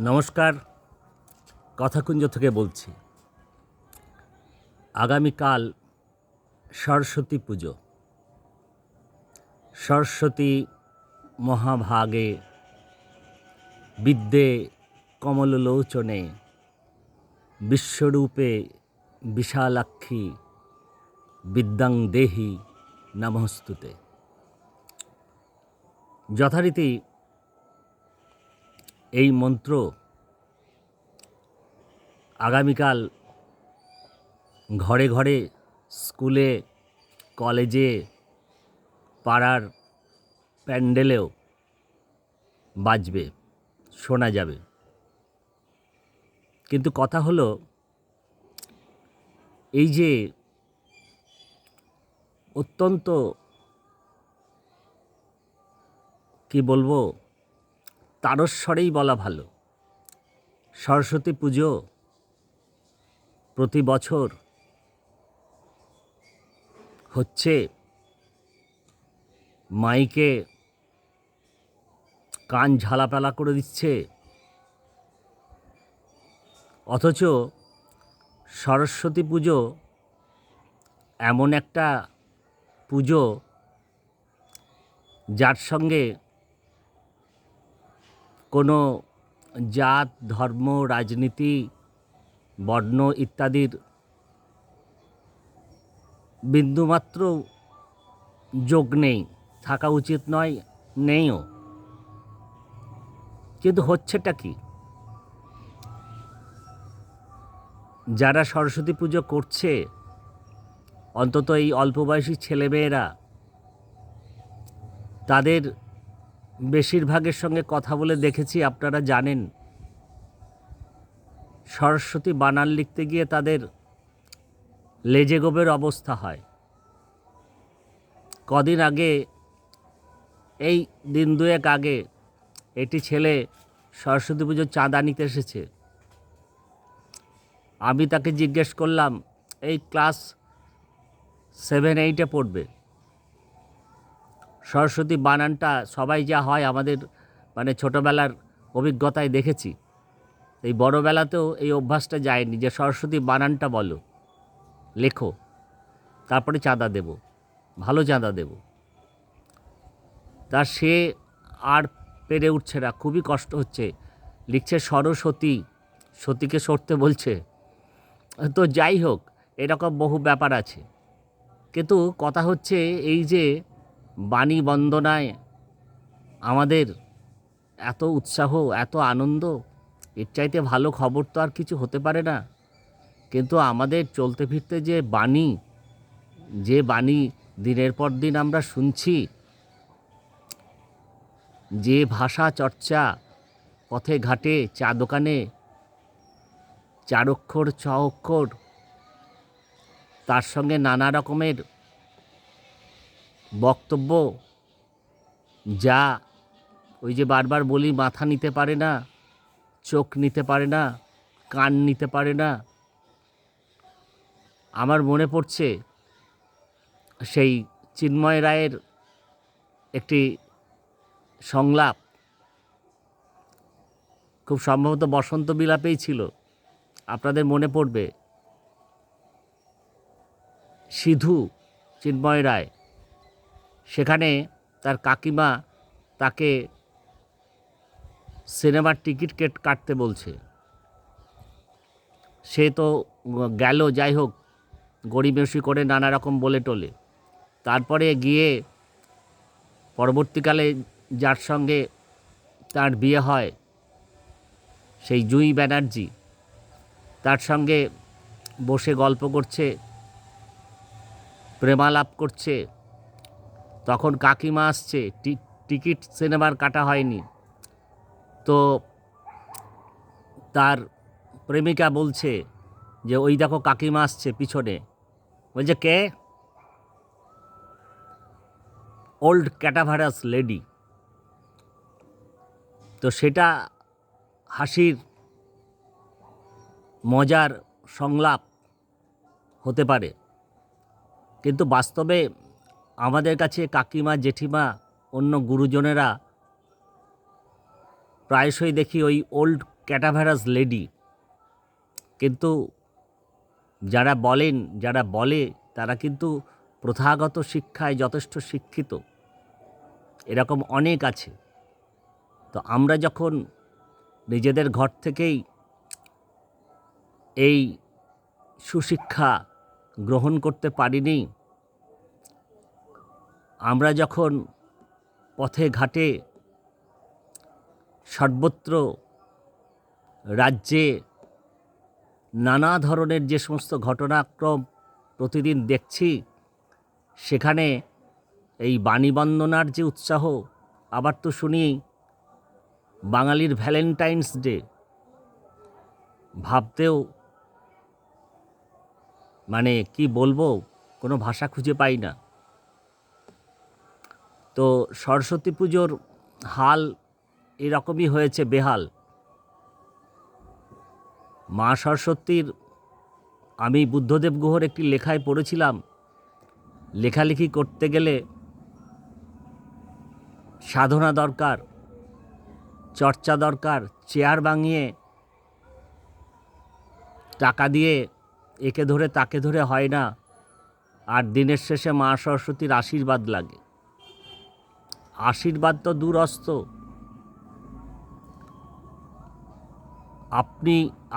নমস্কার, কথাকুঞ্জ থেকে বলছি। আগামীকাল সরস্বতী পুজো। সরস্বতী মহাভাগে বিদ্যে কমললোচনে বিশ্বরূপে বিশালাক্ষী বিদ্যাং দেহি নমস্তুতে। যথারীতি এই মন্ত্র আগামীকাল ঘরে ঘরে, স্কুলে, কলেজে, পাড়ার প্যান্ডেলেও বাজবে, শোনা যাবে। কিন্তু কথা হলো, এই যে অত্যন্ত কি বলবো, তারস্বরেই বলা ভালো, সরস্বতী পুজো প্রতি বছর হচ্ছে, মাইকে কান ঝালাপালা করে দিচ্ছে, অথচ সরস্বতী পুজো এমন একটা পুজো যার সঙ্গে কোনো জাত, ধর্ম, রাজনীতি, বর্ণ ইত্যাদির বিন্দুমাত্র যোগ নেই, থাকা উচিত নয়, নেইও। কিন্তু হচ্ছেটা কি? যারা সরস্বতী পুজো করছে, অন্তত এই অল্প বয়সী ছেলেমেয়েরা, তাদের বেশিরভাগের সঙ্গে কথা বলে দেখেছি, আপনারা জানেন, সরস্বতী বানান লিখতে গিয়ে তাদের লেজে গোবের অবস্থা হয়। কদিন আগে, এই দিন দুয়েক আগে, একটি ছেলে সরস্বতী পুজোর চাঁদা নিতে এসেছে। আমি তাকে জিজ্ঞেস করলাম, এই ক্লাস 7-8 পড়বে, সরস্বতী বানানটা সবাই যা হয় আমাদের মানে ছোটোবেলার অভিজ্ঞতায় দেখেছি, এই বড়োবেলাতেও এই অভ্যাসটা যায়নি যে সরস্বতী বানানটা বলো, লেখো, তারপরে চাঁদা দেব, ভালো চাঁদা দেব। তা সে আর পেরে উঠছে না, খুবই কষ্ট হচ্ছে, লিখছে সরস্বতী, সতীকে সরতে বলছে। তো যাই হোক, এরকম বহু ব্যাপার আছে। কিন্তু কথা হচ্ছে, এই যে বাণী বন্দনায় আমাদের এত উৎসাহ, এত আনন্দ, এর চাইতে ভালো খবর তো আর কিছু হতে পারে না। কিন্তু আমাদের চলতে ফিরতে যে বাণী দিনের পর দিন আমরা শুনছি, যে ভাষা চর্চা পথে ঘাটে, চা দোকানে, 4 অক্ষর 6 অক্ষর, তার সঙ্গে নানা রকমের বক্তব্য, যা ওই যে বারবার বলি, মাথা নিতে পারে না, চোখ নিতে পারে না, কান নিতে পারে না। আমার মনে পড়ছে সেই চিন্ময় রায়ের একটি সংলাপ, খুব সম্ভবত বসন্ত বিলাপেই ছিল, আপনাদের মনে পড়বে। সিধু চিন্ময় রায়, সেখানে তার কাকিমা তাকে সিনেমার টিকিট কাটতে বলছে। সে তো গেল, যাই হোক, গড়িমসি করে নানা রকম বলে টলে, তারপরে গিয়ে পরবর্তীকালে যার সঙ্গে তার বিয়ে হয়, সেই জুঁই ব্যানার্জি, তার সঙ্গে বসে গল্প করছে, প্রেমালাপ করছে। তখন কাকিমা আসছে, টিকিট সিনেমার কাটা হয়নি, তো তার প্রেমিকা বলছে যে ওই দেখো কাকিমা আসছে পিছনে। বলছে, কে? Old ক্যাটাভারাস lady. তো সেটা হাসির মজার সংলাপ হতে পারে, কিন্তু বাস্তবে আমাদের কাছে কাকিমা, জেঠিমা, অন্য গুরুজনেরা প্রায়শই দেখি ওই ওল্ড ক্যাটাভারাস লেডি, কিন্তু যারা বলে তারা কিন্তু প্রথাগত শিক্ষায় যথেষ্ট শিক্ষিত, এরকম অনেক আছে। তো আমরা যখন নিজেদের ঘর থেকেই এই সুশিক্ষা গ্রহণ করতে পারিনি, আমরা যখন পথে ঘাটে সর্বত্র রাজ্যে নানা ধরনের যে সমস্ত ঘটনাক্রম প্রতিদিন দেখছি, সেখানে এই বাণী বন্দনার যে উৎসাহ, আবার তো শুনি বাঙালির ভ্যালেন্টাইন্স ডে, ভাবতেও মানে কি বলবো, কোনো ভাষা খুঁজে পাই না। তো সরস্বতী পুজোর হাল এরকমই হয়েছে, বেহাল। মা সরস্বতীর, আমি বুদ্ধদেব গুহর একটি লেখায় পড়েছিলাম, লেখালেখি করতে গেলে সাধনা দরকার, চর্চা দরকার, চেয়ার ভাঙিয়ে টাকা দিয়ে একে ধরে তাকে ধরে হয় না, আর দিনের শেষে মা সরস্বতীর আশীর্বাদ লাগে। আশীর্বাদ তো দূরস্থ,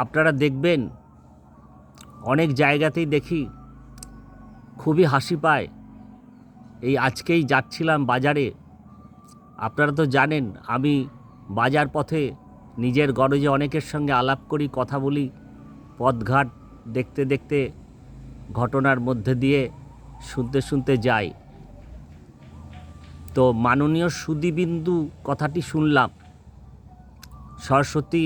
আপনারা দেখবেন অনেক জায়গাতেই দেখি, খুবই হাসি পায়। এই আজকেই যাচ্ছিলাম বাজারে, আপনারা তো জানেন আমি বাজার পথে নিজের গরজে অনেকের সঙ্গে আলাপ করি, কথা বলি, পথঘাট দেখতে দেখতে ঘটনার মধ্যে দিয়ে শুনতে শুনতে যাই। তো মাননীয় সুদীবিন্দু কথাটি শুনলাম, সরস্বতী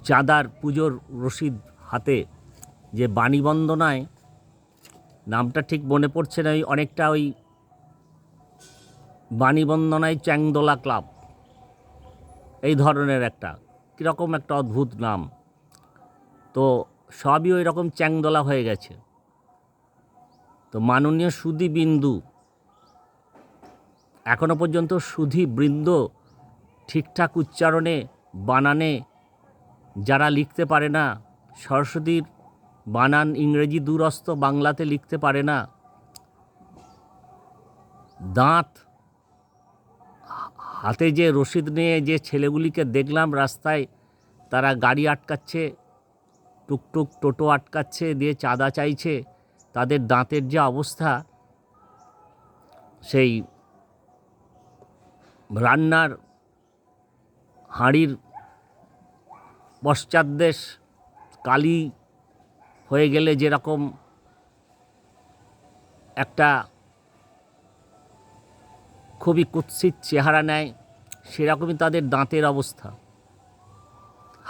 চাঁদার পুজোর রসিদ হাতে, যে বাণী বন্দনায়, নামটা ঠিক মনে পড়ছে না, অনেকটা ওই বাণী বন্দনায় চ্যাংদোলা ক্লাব, এই ধরনের একটা কীরকম একটা অদ্ভুত নাম। তো সবই ওই রকম চ্যাংদোলা হয়ে গেছে। তো মাননীয় সুদীবিন্দু, এখনো পর্যন্ত সুধীবৃন্দ ঠিকঠাক উচ্চারণে বানানে যারা লিখতে পারে না, সরস্বতীর বানান ইংরেজি দূরস্থ, বাংলাতে লিখতে পারে না, দাঁত হাতে যে রসিদ নিয়ে যে ছেলেগুলিকে দেখলাম রাস্তায়, তারা গাড়ি আটকাচ্ছে, টুকটুক টোটো আটকাচ্ছে, দিয়ে চাঁদা চাইছে, তাদের দাঁতের যে অবস্থা, সেই রান্নার হাঁড়ির পশ্চাৎদেশ কালি হয়ে গেলে যেরকম একটা খুবই কুৎসিত চেহারা নেয়, সেরকমই তাদের দাঁতের অবস্থা।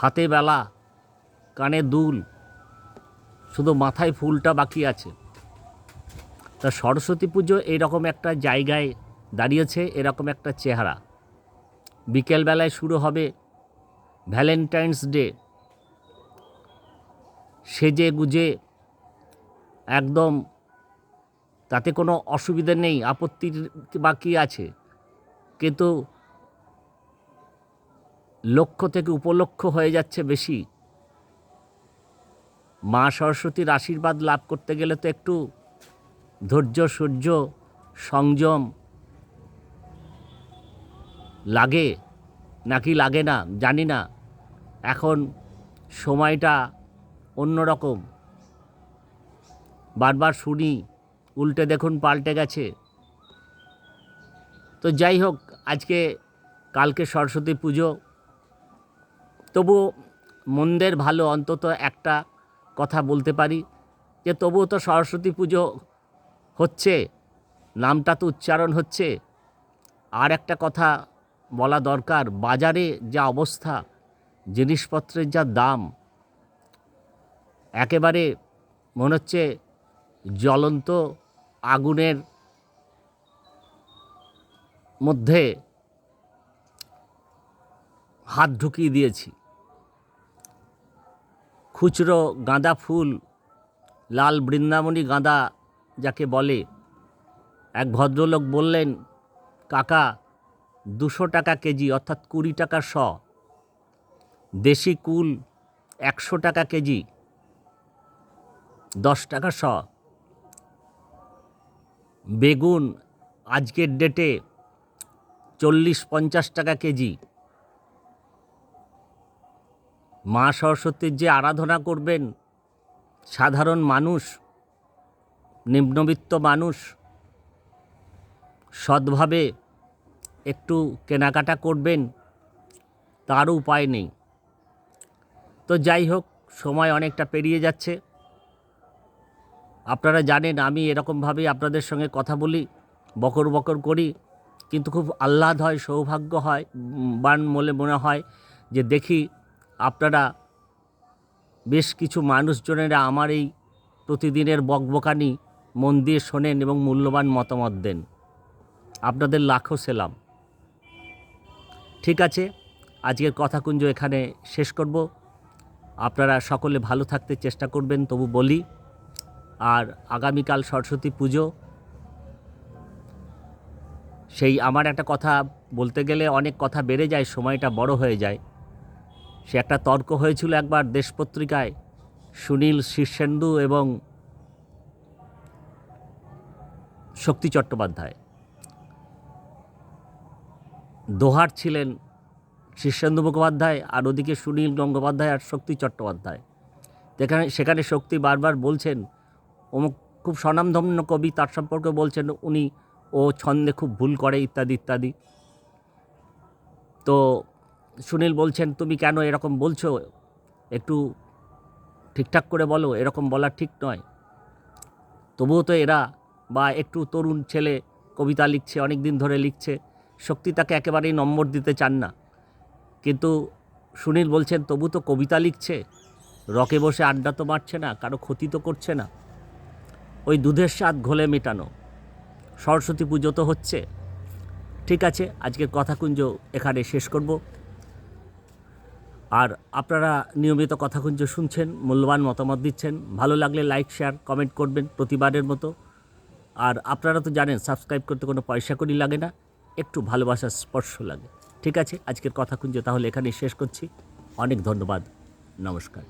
হাতে বেলা, কানে দুল, শুধু মাথায় ফুলটা বাকি আছে। তা সরস্বতী পুজো এরকম একটা জায়গায় দাঁড়িয়েছে, এরকম একটা চেহারা। বিকেলবেলায় শুরু হবে ভ্যালেন্টাইন্স ডে, সেজে গুজে একদম, তাতে কোনো অসুবিধা নেই, আপত্তির বাকি আছে, কিন্তু লক্ষ্য থেকে উপলক্ষ্য হয়ে যাচ্ছে বেশি। মা সরস্বতীর আশীর্বাদ লাভ করতে গেলে তো একটু ধৈর্য, সূর্য, সংযম লাগে নাকি লাগে না জানি না। এখন সময়টা অন্যরকম, বারবার শুনি উল্টে দেখুন পাল্টে গেছে। তো যাই হোক, কালকে সরস্বতী পুজো, তবুও মন্দের ভালো, অন্তত একটা কথা বলতে পারি যে তবুও তো সরস্বতী পুজো হচ্ছে, নামটা তো উচ্চারণ হচ্ছে। আর একটা কথা বলা দরকার, বাজারে যা অবস্থা, জিনিসপত্রের যা দাম, একেবারে মনে হচ্ছে জ্বলন্ত আগুনের মধ্যে হাত ঢুকিয়ে দিয়েছি। খুচরো গাঁদা ফুল, লাল বৃন্দাবনী গাঁদা যাকে বলে, এক ভদ্রলোক বললেন, কাকা 200 টাকা কেজি, অর্থাৎ 20 টাকা শ। দেশি কুল 100 টাকা কেজি, 10 টাকা শ। বেগুন আজকের ডেটে 40-50 টাকা কেজি। মা সরস্বতীর যে আরাধনা করবেন, সাধারণ মানুষ, নিম্নবিত্ত মানুষ সৎভাবে একটু কেনাকাটা করবেন, তারও উপায় নেই। তো যাই হোক, সময় অনেকটা পেরিয়ে যাচ্ছে। আপনারা জানেন আমি এরকমভাবেই আপনাদের সঙ্গে কথা বলি, বকর বকর করি, কিন্তু খুব আহ্লাদ হয়, সৌভাগ্য হয়, বান বলে মনে হয় যে দেখি আপনারা বেশ কিছু মানুষজনেরা আমার এই প্রতিদিনের বকবকানি মন দিয়ে শোনেন এবং মূল্যবান মতামত দেন। আপনাদের লাখো সেলাম। ঠিক আছে, আজকের কথাকুঞ্জ এখানে শেষ করব। আপনারা সকলে ভালো থাকতে চেষ্টা করবেন, তবু বলি। আর আগামীকাল সরস্বতী পুজো, সেই আমার একটা কথা বলতে গেলে অনেক কথা বেড়ে যায়, সময়টা বড় হয়ে যায়। সে একটা তর্ক হয়েছিল একবার দেশ পত্রিকায়, সুনীল শীর্ষেন্দু এবং শক্তি চট্টোপাধ্যায়। দোহার ছিলেন শীর্ষেন্দু মুখোপাধ্যায়, আর ওদিকে সুনীল গঙ্গোপাধ্যায় আর শক্তি চট্টোপাধ্যায়। সেখানে শক্তি বারবার বলছেন অমুক খুব স্বনামধন্য কবি, তার সম্পর্কে বলছেন উনি ও ছন্দে খুব ভুল করে ইত্যাদি ইত্যাদি। তো সুনীল বলছেন তুমি কেন এরকম বলছো, একটু ঠিকঠাক করে বলো, এরকম বলা ঠিক নয়। তবুও তো এরা বা একটু তরুণ ছেলে কবিতা লিখছে, অনেক দিন ধরে লিখছে, শক্তি তাকে একেবারেই নম্বর দিতে চান না। কিন্তু সুনীল বলছেন তবু তো কবিতা লিখছে, রকে বসে আড্ডা তো মারছে না, কারো ক্ষতি তো করছে না। ওই দুধের স্বাদ ঘোলে মেটানো। সরস্বতী পুজো তো হচ্ছে। ঠিক আছে, আজকের কথাকুঞ্জ এখানে শেষ করব। আর আপনারা নিয়মিত কথাকুঞ্জ শুনছেন, মূল্যবান মতামত দিচ্ছেন। ভালো লাগলে লাইক, শেয়ার, কমেন্ট করবেন প্রতিবারের মতো। আর আপনারা তো জানেন সাবস্ক্রাইব করতে কোনো পয়সা কড়ি লাগে না, একটু ভালোবাসার স্পর্শ লাগে। ঠিক আছে, আজকের কথাকুঞ্জ তাহলে এখানেই শেষ করছি। অনেক ধন্যবাদ, নমস্কার।